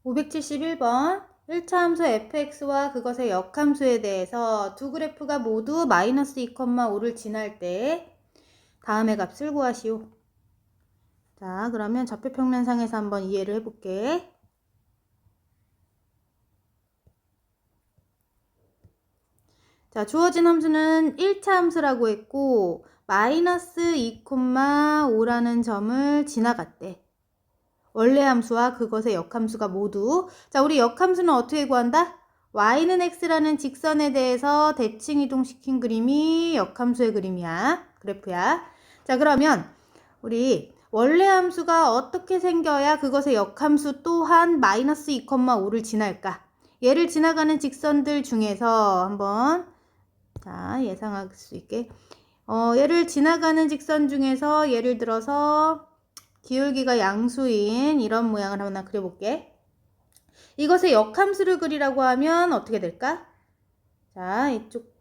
571번 1차 함수 fx와 그것의 역함수에 대해서 두 그래프가 모두 마이너스 2,5를 지날 때 다음의 값을 구하시오. 자, 그러면 좌표평면상에서 한번 이해를 해볼게. 자, 주어진 함수는 1차 함수라고 했고 마이너스 2,5라는 점을 지나갔대. 원래 함수와 그것의 역함수가 모두. 자, 우리 역함수는 어떻게 구한다? y는 x라는 직선에 대해서 대칭 이동시킨 그림이 역함수의 그림이야. 그래프야. 자, 그러면 우리 원래 함수가 어떻게 생겨야 그것의 역함수 또한 마이너스 2,5를 지날까? 얘를 지나가는 직선들 중에서 한번 예상할 수 있게 얘를 지나가는 직선 중에서 예를 들어서 기울기가 양수인 이런 모양을 한번 그려볼게. 이것의 역함수를 그리라고 하면 어떻게 될까? 자, 이쪽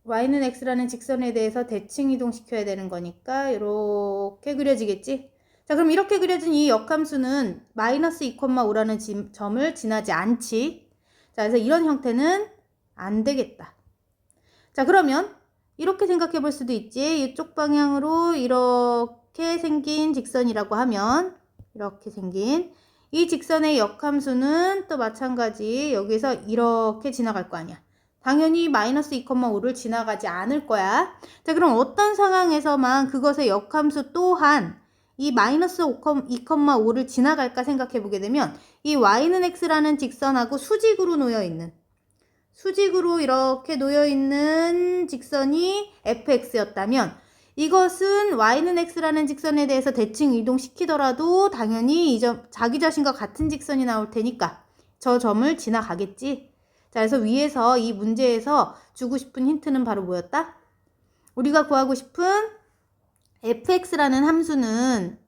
y는 x라는 직선에 대해서 대칭 이동시켜야 되는 거니까 이렇게 그려지겠지? 자, 그럼 이렇게 그려진 이 역함수는 마이너스 2,5라는 점을 지나지 않지? 자, 그래서 이런 형태는 안 되겠다. 자, 그러면 이렇게 생각해 볼 수도 있지. 이쪽 방향으로 이렇게 생긴 직선이라고 하면 이렇게 생긴 이 직선의 역함수는 또 마찬가지 여기서 이렇게 지나갈 거 아니야. 당연히 마이너스 2,5를 지나가지 않을 거야. 자, 그럼 어떤 상황에서만 그것의 역함수 또한 이 마이너스 2,5를 지나갈까 생각해 보게 되면 이 y는 x라는 직선하고 수직으로 이렇게 놓여있는 직선이 fx였다면 이것은 y는 x라는 직선에 대해서 대칭 이동시키더라도 당연히 이 점, 자기 자신과 같은 직선이 나올 테니까 저 점을 지나가겠지. 자, 그래서 위에서 이 문제에서 주고 싶은 힌트는 바로 뭐였다? 우리가 구하고 싶은 fx라는 함수는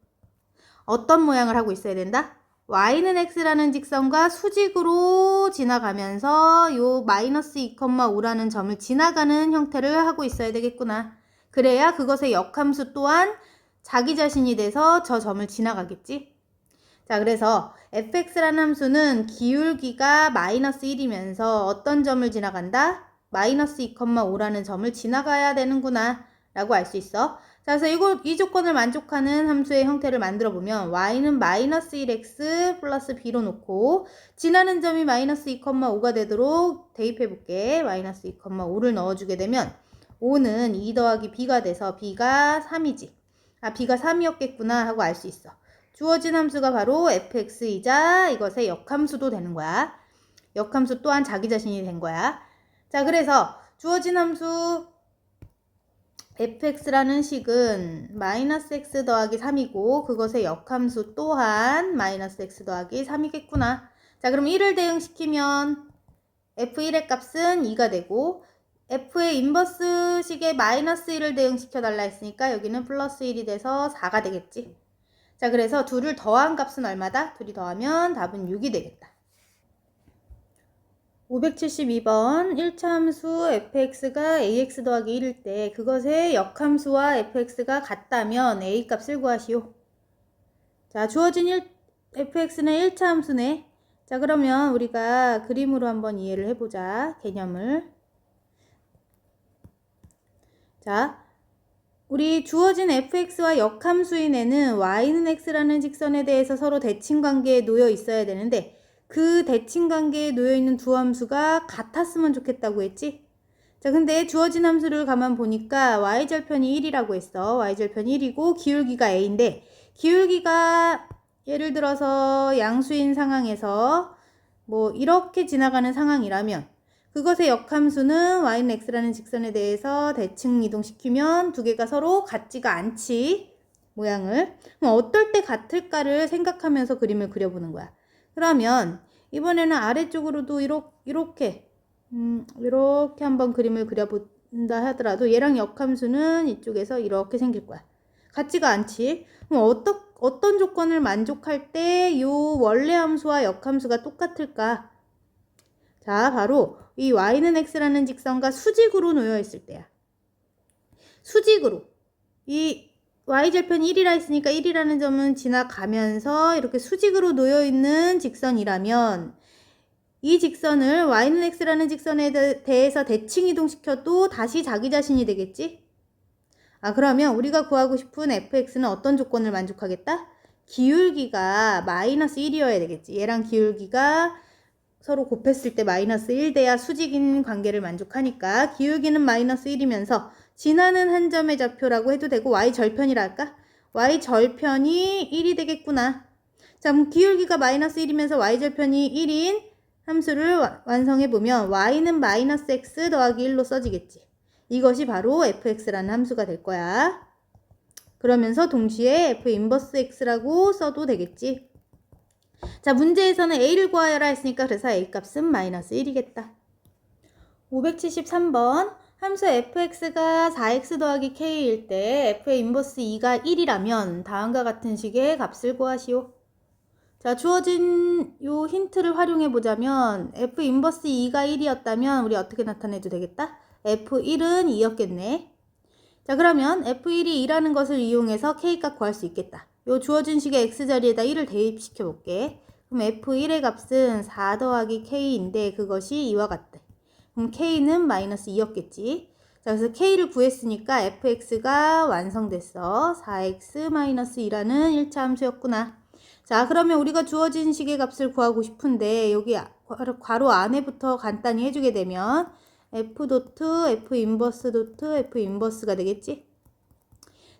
어떤 모양을 하고 있어야 된다? y는 x라는 직선과 수직으로 지나가면서 요 마이너스 2,5라는 점을 지나가는 형태를 하고 있어야 되겠구나. 그래야 그것의 역함수 또한 자기 자신이 돼서 저 점을 지나가겠지. 자, 그래서 fx라는 함수는 기울기가 마이너스 1이면서 어떤 점을 지나간다? 마이너스 2,5라는 점을 지나가야 되는구나 라고 알 수 있어. 자, 그래서 이 조건을 만족하는 함수의 형태를 만들어 보면 y는 마이너스 1x 플러스 b로 놓고 지나는 점이 마이너스 2,5가 되도록 대입해 볼게. 마이너스 2,5를 넣어주게 되면 5는 2 더하기 b가 돼서 b가 3이지. 아, b가 3이었겠구나 하고 알 수 있어. 주어진 함수가 바로 fx이자 이것의 역함수도 되는 거야. 역함수 또한 자기 자신이 된 거야. 자, 그래서 주어진 함수 fx라는 식은 마이너스 x 더하기 3이고 그것의 역함수 또한 마이너스 x 더하기 3이겠구나. 자, 그럼 1을 대응시키면 f1의 값은 2가 되고 f의 인버스 식의 마이너스 1을 대응시켜 달라 했으니까 여기는 플러스 1이 돼서 4가 되겠지. 자, 그래서 둘을 더한 값은 얼마다? 둘이 더하면 답은 6이 되겠다. 572번 1차 함수 fx가 ax 더하기 1일 때 그것의 역함수와 fx가 같다면 a 값을 구하시오. 자, 주어진 fx는 1차 함수네. 자, 그러면 우리가 그림으로 한번 이해를 해보자. 개념을. 자, 우리 주어진 fx와 역함수인 애는 y는 x라는 직선에 대해서 서로 대칭 관계에 놓여 있어야 되는데 그 대칭 관계에 놓여 있는 두 함수가 같았으면 좋겠다고 했지? 자, 근데 주어진 함수를 가만 보니까 y절편이 1이라고 했어. y절편이 1이고 기울기가 a인데 기울기가 예를 들어서 양수인 상황에서 뭐 이렇게 지나가는 상황이라면 그것의 역함수는 y는 x라는 직선에 대해서 대칭 이동시키면 두 개가 서로 같지가 않지. 모양을. 그럼 어떨 때 같을까를 생각하면서 그림을 그려보는 거야. 그러면 이번에는 아래쪽으로도 이렇게 한번 그림을 그려본다 하더라도 얘랑 역함수는 이쪽에서 이렇게 생길 거야. 같지가 않지. 그럼 어떤 조건을 만족할 때 이 원래 함수와 역함수가 똑같을까? 자, 바로 이 y는 x라는 직선과 수직으로 놓여 있을 때야. 수직으로. 이 y절편 1이라 했으니까 1이라는 점은 지나가면서 이렇게 수직으로 놓여있는 직선이라면 이 직선을 y는 x라는 직선에 대해서 대칭 이동시켜도 다시 자기 자신이 되겠지? 그러면 우리가 구하고 싶은 fx는 어떤 조건을 만족하겠다? 기울기가 마이너스 1이어야 되겠지. 얘랑 기울기가 서로 곱했을 때 마이너스 1 돼야 수직인 관계를 만족하니까 기울기는 마이너스 1이면서 지나는 한 점의 좌표라고 해도 되고 y절편이라 할까? y절편이 1이 되겠구나. 자, 그럼 기울기가 마이너스 1이면서 y절편이 1인 함수를 완성해보면 y는 마이너스 x 더하기 1로 써지겠지. 이것이 바로 fx라는 함수가 될 거야. 그러면서 동시에 f 인버스 x라고 써도 되겠지. 자, 문제에서는 a를 구하여라 했으니까 그래서 a 값은 마이너스 1이겠다. 573번 함수 fx가 4x 더하기 k일 때 f의 인버스 2가 1이라면 다음과 같은 식의 값을 구하시오. 자, 주어진 요 힌트를 활용해 보자면 f 인버스 2가 1이었다면 우리 어떻게 나타내도 되겠다? f1은 2였겠네. 자, 그러면 f1이 2라는 것을 이용해서 k값 구할 수 있겠다. 요 주어진 식의 x자리에다 1을 대입시켜 볼게. 그럼 f1의 값은 4 더하기 k인데 그것이 2와 같대. 그럼 k는 마이너스 2였겠지. 자, 그래서 k를 구했으니까 fx가 완성됐어. 4x-2라는 1차 함수였구나. 자, 그러면 우리가 주어진 식의 값을 구하고 싶은데 여기 괄호 안에부터 간단히 해주게 되면 f 도트 f 인버스 도트 f 인버스가 되겠지.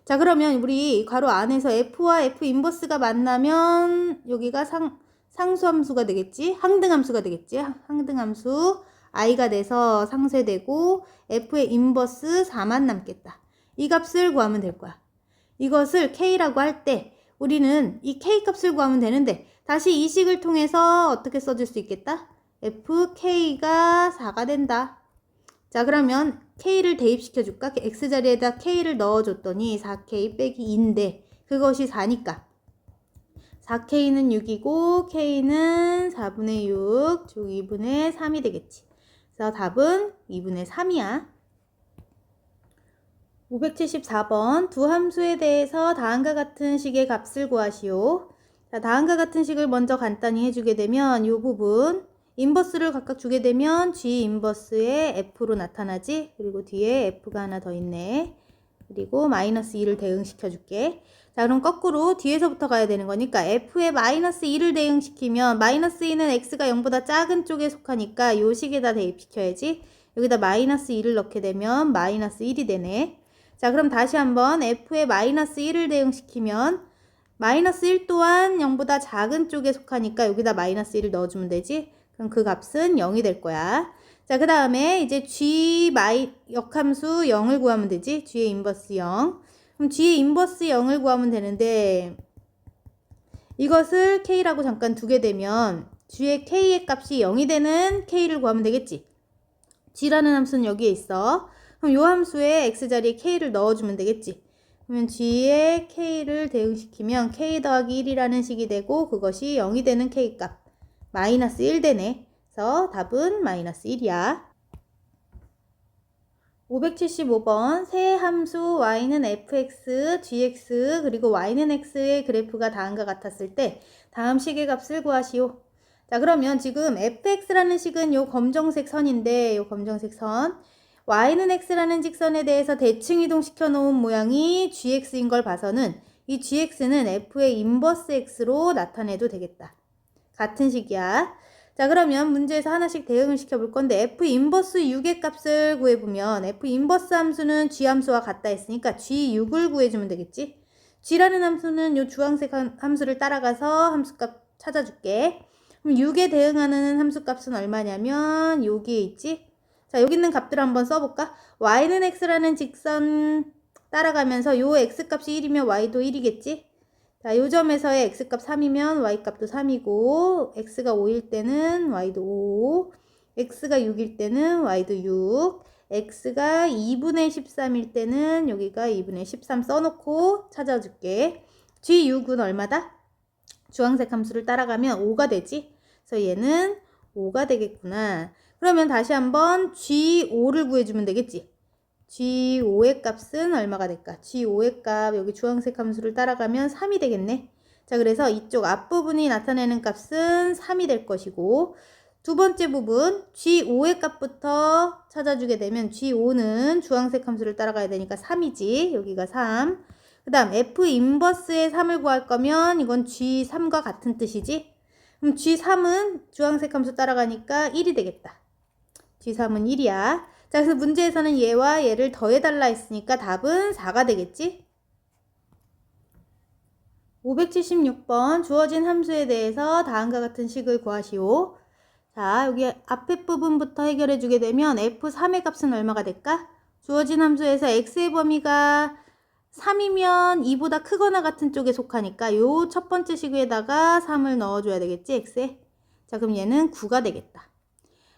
자, 그러면 우리 괄호 안에서 f와 f 인버스가 만나면 여기가 상수함수가 되겠지. 항등함수가 되겠지. 항등함수 i가 돼서 상쇄되고 f의 인버스 4만 남겠다. 이 값을 구하면 될 거야. 이것을 k라고 할 때 우리는 이 k값을 구하면 되는데 다시 이 식을 통해서 어떻게 써줄 수 있겠다? fk가 4가 된다. 자, 그러면 k를 대입시켜 줄까? x자리에다 k를 넣어줬더니 4k 빼기 2인데 그것이 4니까 4k는 6이고 k는 4분의 6, 즉 2분의 3이 되겠지. 그래서 답은 2분의 3이야. 574번 두 함수에 대해서 다음과 같은 식의 값을 구하시오. 자, 다음과 같은 식을 먼저 간단히 해주게 되면 이 부분 인버스를 각각 주게 되면 g 인버스의 f로 나타나지. 그리고 뒤에 f가 하나 더 있네. 그리고 마이너스 2를 대응시켜 줄게. 자, 그럼 거꾸로 뒤에서부터 가야 되는 거니까 f에 마이너스 2를 대응시키면 마이너스 2는 x가 0보다 작은 쪽에 속하니까 요 식에다 대입시켜야지. 여기다 마이너스 2를 넣게 되면 마이너스 1이 되네. 자, 그럼 다시 한번 f에 마이너스 1을 대응시키면 마이너스 1 또한 0보다 작은 쪽에 속하니까 여기다 마이너스 1을 넣어주면 되지. 그럼 그 값은 0이 될 거야. 자, 그 다음에 이제 g 역함수 0을 구하면 되지. g의 인버스 0. 그럼 g의 인버스 0을 구하면 되는데 이것을 k라고 잠깐 두게 되면 g의 k의 값이 0이 되는 k를 구하면 되겠지. g라는 함수는 여기에 있어. 그럼 이 함수에 x자리에 k를 넣어주면 되겠지. 그러면 g에 k를 대응시키면 k 더하기 1이라는 식이 되고 그것이 0이 되는 k값. 마이너스 1 되네. 그래서 답은 마이너스 1이야. 575번 세 함수 y는 fx, gx 그리고 y는 x의 그래프가 다음과 같았을 때 다음 식의 값을 구하시오. 자, 그러면 지금 fx라는 식은 요 검정색 선인데 요 검정색 선 y는 x라는 직선에 대해서 대칭 이동시켜 놓은 모양이 gx인 걸 봐서는 이 gx는 f의 인버스 x로 나타내도 되겠다. 같은 식이야. 자, 그러면 문제에서 하나씩 대응을 시켜볼 건데 f 인버스 6의 값을 구해보면 f 인버스 함수는 g 함수와 같다 했으니까 g6을 구해주면 되겠지. g라는 함수는 요 주황색 함수를 따라가서 함수값 찾아줄게. 그럼 6에 대응하는 함수값은 얼마냐면 여기에 있지. 자, 여기 있는 값들을 한번 써볼까? y는 x라는 직선 따라가면서 요 x값이 1이면 y도 1이겠지? 자, 요 점에서의 x값 3이면 y값도 3이고 x가 5일 때는 y도 5, x가 6일 때는 y도 6, x가 2분의 13일 때는 여기가 2분의 13 써놓고 찾아줄게. g6은 얼마다? 주황색 함수를 따라가면 5가 되지? 그래서 얘는 5가 되겠구나. 그러면 다시 한번 G5를 구해주면 되겠지. G5의 값은 얼마가 될까? G5의 값 여기 주황색 함수를 따라가면 3이 되겠네. 자, 그래서 이쪽 앞부분이 나타내는 값은 3이 될 것이고 두 번째 부분 G5의 값부터 찾아주게 되면 G5는 주황색 함수를 따라가야 되니까 3이지. 여기가 3. 그 다음 F 인버스의 3을 구할 거면 이건 G3과 같은 뜻이지. 그럼 G3은 주황색 함수 따라가니까 1이 되겠다. G3은 1이야. 자, 그래서 문제에서는 얘와 얘를 더해달라 했으니까 답은 4가 되겠지? 576번 주어진 함수에 대해서 다음과 같은 식을 구하시오. 자, 여기 앞에 부분부터 해결해 주게 되면 F3의 값은 얼마가 될까? 주어진 함수에서 x의 범위가 3이면 2보다 크거나 같은 쪽에 속하니까 요 첫 번째 식에다가 3을 넣어줘야 되겠지, x에? 자, 그럼 얘는 9가 되겠다.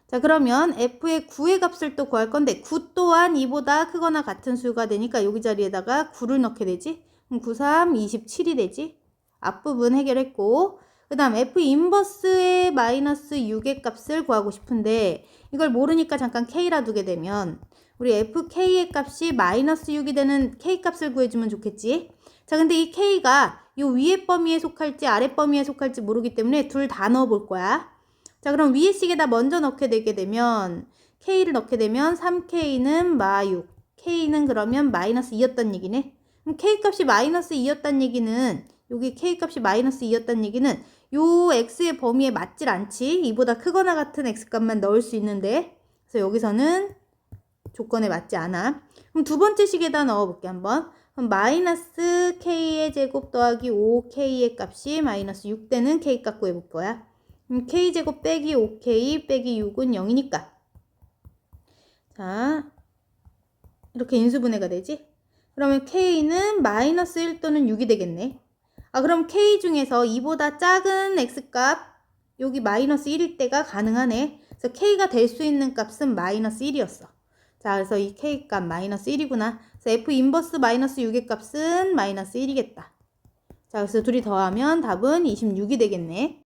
자, 그러면 f의 9의 값을 또 구할 건데 9 또한 2보다 크거나 같은 수가 되니까 여기 자리에다가 9를 넣게 되지. 그럼 9, 3, 27이 되지. 앞부분 해결했고 그 다음 f 인버스의 마이너스 6의 값을 구하고 싶은데 이걸 모르니까 잠깐 k라 두게 되면 우리 fk의 값이 마이너스 6이 되는 k 값을 구해주면 좋겠지. 자, 근데 이 k가 요 위에 범위에 속할지 아래 범위에 속할지 모르기 때문에 둘 다 넣어볼 거야. 자, 그럼 위에 식에다 먼저 넣게 되게 되면 k를 넣게 되면 3k는 마6 k는 그러면 마이너스 2였단 얘기네. 그럼 k 값이 마이너스 2였단 얘기는 여기 k 값이 마이너스 2였단 얘기는 요 x의 범위에 맞질 않지. 2보다 크거나 같은 x 값만 넣을 수 있는데 그래서 여기서는 조건에 맞지 않아. 그럼 두 번째 식에다 넣어볼게 한번. 그럼 마이너스 k의 제곱 더하기 5k의 값이 마이너스 6 되는 k 값 구해볼 거야. 그럼 k제곱 빼기 5k 빼기 6은 0이니까 자 이렇게 인수분해가 되지. 그러면 k는 마이너스 1 또는 6이 되겠네. 아, 그럼 k 중에서 2보다 작은 x값 여기 마이너스 1일 때가 가능하네. 그래서 k가 될 수 있는 값은 마이너스 1이었어. 자, 그래서 이 k 값 마이너스 1이구나. 그래서 f 인버스 마이너스 6의 값은 마이너스 1이겠다. 자, 그래서 둘이 더하면 답은 26이 되겠네.